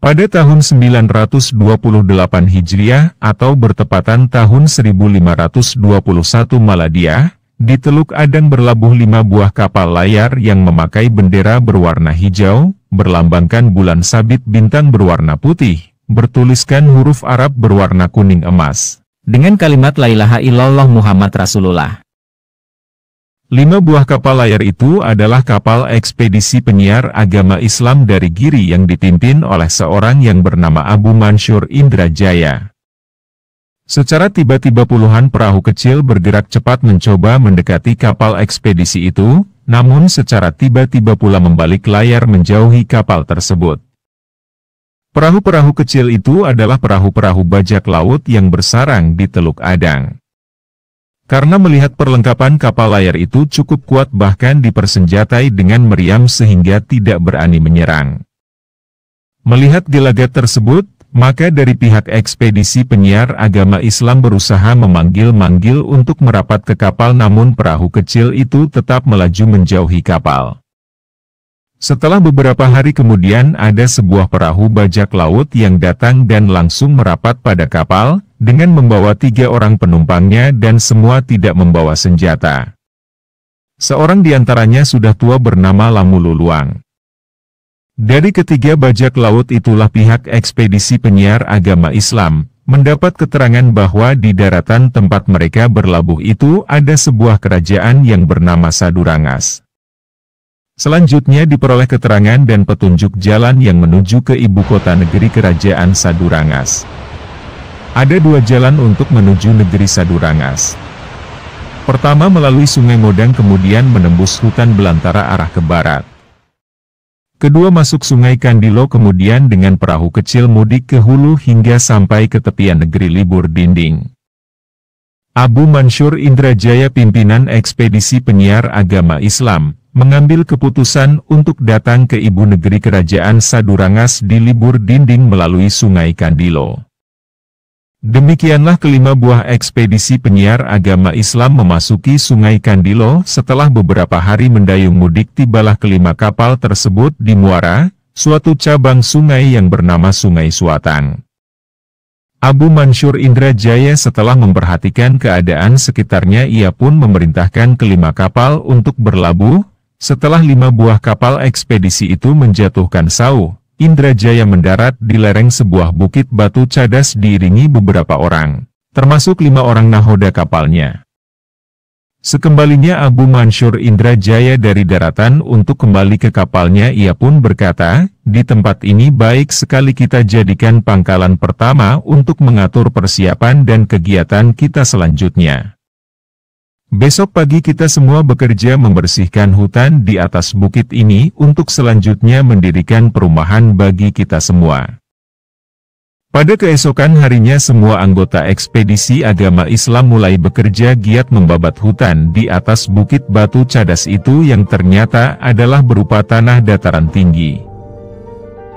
Pada tahun 928 Hijriah atau bertepatan tahun 1521 Maladiah, di Teluk Adang berlabuh 5 buah kapal layar yang memakai bendera berwarna hijau, berlambangkan bulan sabit bintang berwarna putih, bertuliskan huruf Arab berwarna kuning emas, dengan kalimat La ilaha illallah Muhammad Rasulullah. 5 buah kapal layar itu adalah kapal ekspedisi penyiar agama Islam dari Giri yang dipimpin oleh seorang yang bernama Abu Mansur Indrajaya. Secara tiba-tiba puluhan perahu kecil bergerak cepat mencoba mendekati kapal ekspedisi itu, namun secara tiba-tiba pula membalik layar menjauhi kapal tersebut. Perahu-perahu kecil itu adalah perahu-perahu bajak laut yang bersarang di Teluk Adang. Karena melihat perlengkapan kapal layar itu cukup kuat bahkan dipersenjatai dengan meriam sehingga tidak berani menyerang. Melihat gelagat tersebut, maka dari pihak ekspedisi penyiar agama Islam berusaha memanggil-manggil untuk merapat ke kapal namun perahu kecil itu tetap melaju menjauhi kapal. Setelah beberapa hari kemudian ada sebuah perahu bajak laut yang datang dan langsung merapat pada kapal, dengan membawa 3 orang penumpangnya dan semua tidak membawa senjata. Seorang di antaranya sudah tua bernama Lamululuang. Dari ketiga bajak laut itulah pihak ekspedisi penyiar agama Islam, mendapat keterangan bahwa di daratan tempat mereka berlabuh itu ada sebuah kerajaan yang bernama Sadurangas. Selanjutnya diperoleh keterangan dan petunjuk jalan yang menuju ke ibu kota negeri kerajaan Sadurangas. Ada 2 jalan untuk menuju negeri Sadurangas. Pertama melalui Sungai Modang kemudian menembus hutan belantara arah ke barat. Kedua masuk Sungai Kandilo kemudian dengan perahu kecil mudik ke hulu hingga sampai ke tepian negeri Libur Dinding. Abu Mansur Indrajaya pimpinan ekspedisi penyiar agama Islam, mengambil keputusan untuk datang ke ibu negeri kerajaan Sadurangas di Libur Dinding melalui Sungai Kandilo. Demikianlah kelima buah ekspedisi penyiar agama Islam memasuki Sungai Kandilo. Setelah beberapa hari mendayung mudik tibalah kelima kapal tersebut di Muara, suatu cabang sungai yang bernama Sungai Suatang. Abu Mansur Indrajaya setelah memperhatikan keadaan sekitarnya ia pun memerintahkan kelima kapal untuk berlabuh. Setelah 5 buah kapal ekspedisi itu menjatuhkan sauh, Indrajaya mendarat di lereng sebuah bukit batu cadas diiringi beberapa orang, termasuk 5 orang nahoda kapalnya. Sekembalinya Abu Mansur Indrajaya dari daratan untuk kembali ke kapalnya ia pun berkata, di tempat ini baik sekali kita jadikan pangkalan pertama untuk mengatur persiapan dan kegiatan kita selanjutnya. Besok pagi kita semua bekerja membersihkan hutan di atas bukit ini untuk selanjutnya mendirikan perumahan bagi kita semua. Pada keesokan harinya semua anggota ekspedisi agama Islam mulai bekerja giat membabat hutan di atas bukit batu cadas itu yang ternyata adalah berupa tanah dataran tinggi.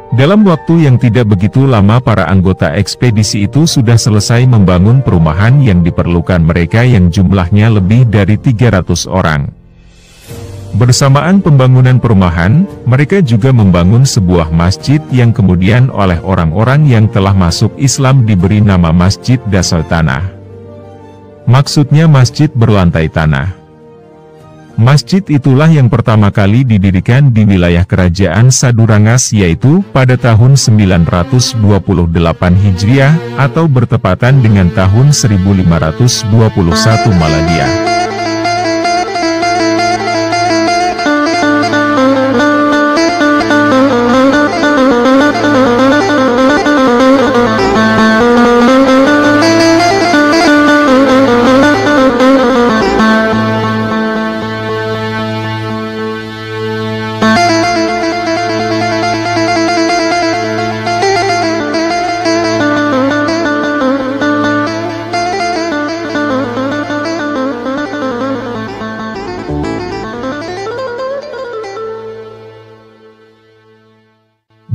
Dalam waktu yang tidak begitu lama para anggota ekspedisi itu sudah selesai membangun perumahan yang diperlukan mereka yang jumlahnya lebih dari 300 orang. Bersamaan pembangunan perumahan, mereka juga membangun sebuah masjid yang kemudian oleh orang-orang yang telah masuk Islam diberi nama Masjid Dasar Tanah. Maksudnya masjid berlantai tanah. Masjid itulah yang pertama kali didirikan di wilayah kerajaan Sadurangas yaitu pada tahun 928 Hijriah atau bertepatan dengan tahun 1521 Maladiah.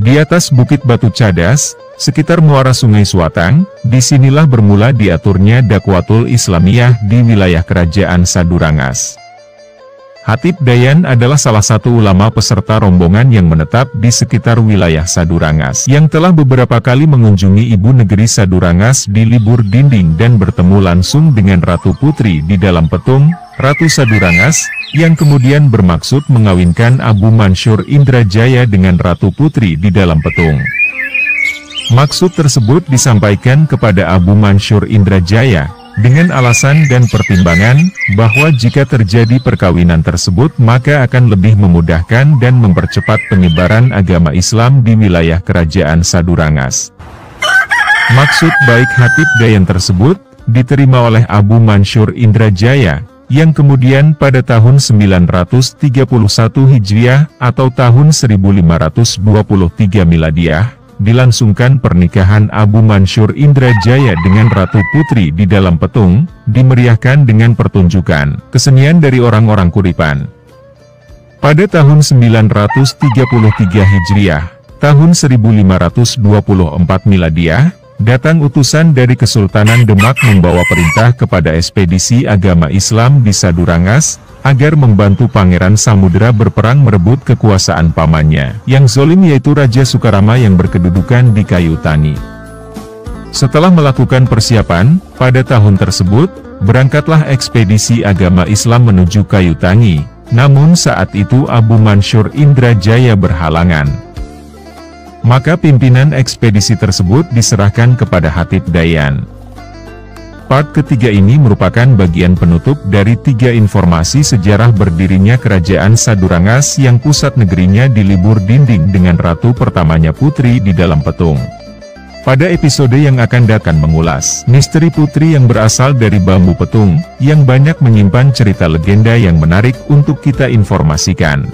Di atas Bukit Batu Cadas, sekitar muara Sungai Suatang, disinilah bermula diaturnya dakwatul Islamiyah di wilayah kerajaan Sadurangas. Hatip Dayan adalah salah satu ulama peserta rombongan yang menetap di sekitar wilayah Sadurangas, yang telah beberapa kali mengunjungi ibu negeri Sadurangas di libur dinding dan bertemu langsung dengan Ratu Putri di dalam petung, Ratu Sadurangas, yang kemudian bermaksud mengawinkan Abu Mansur Indrajaya dengan Ratu Putri di dalam petung. Maksud tersebut disampaikan kepada Abu Mansur Indrajaya, dengan alasan dan pertimbangan, bahwa jika terjadi perkawinan tersebut maka akan lebih memudahkan dan mempercepat penyebaran agama Islam di wilayah kerajaan Sadurangas. Maksud baik Hatip Dayan tersebut, diterima oleh Abu Mansur Indrajaya, yang kemudian pada tahun 931 Hijriah atau tahun 1523 Miladiah, dilangsungkan pernikahan Abu Mansur Indrajaya dengan Ratu Putri di dalam petung, dimeriahkan dengan pertunjukan kesenian dari orang-orang Kuripan. Pada tahun 933 Hijriah, tahun 1524 Miladiah, datang utusan dari Kesultanan Demak membawa perintah kepada ekspedisi agama Islam di Sadurangas, agar membantu Pangeran Samudera berperang merebut kekuasaan pamannya, yang zolim yaitu Raja Sukarama yang berkedudukan di Kayutani. Setelah melakukan persiapan, pada tahun tersebut, berangkatlah ekspedisi agama Islam menuju Kayutani, namun saat itu Abu Mansur Indrajaya berhalangan. Maka pimpinan ekspedisi tersebut diserahkan kepada Hatip Dayan. Part ketiga ini merupakan bagian penutup dari 3 informasi sejarah berdirinya kerajaan Sadurangas yang pusat negerinya di libur dinding dengan ratu pertamanya Putri di dalam petung. Pada episode yang akan datang mengulas misteri Putri yang berasal dari bambu petung, yang banyak menyimpan cerita legenda yang menarik untuk kita informasikan.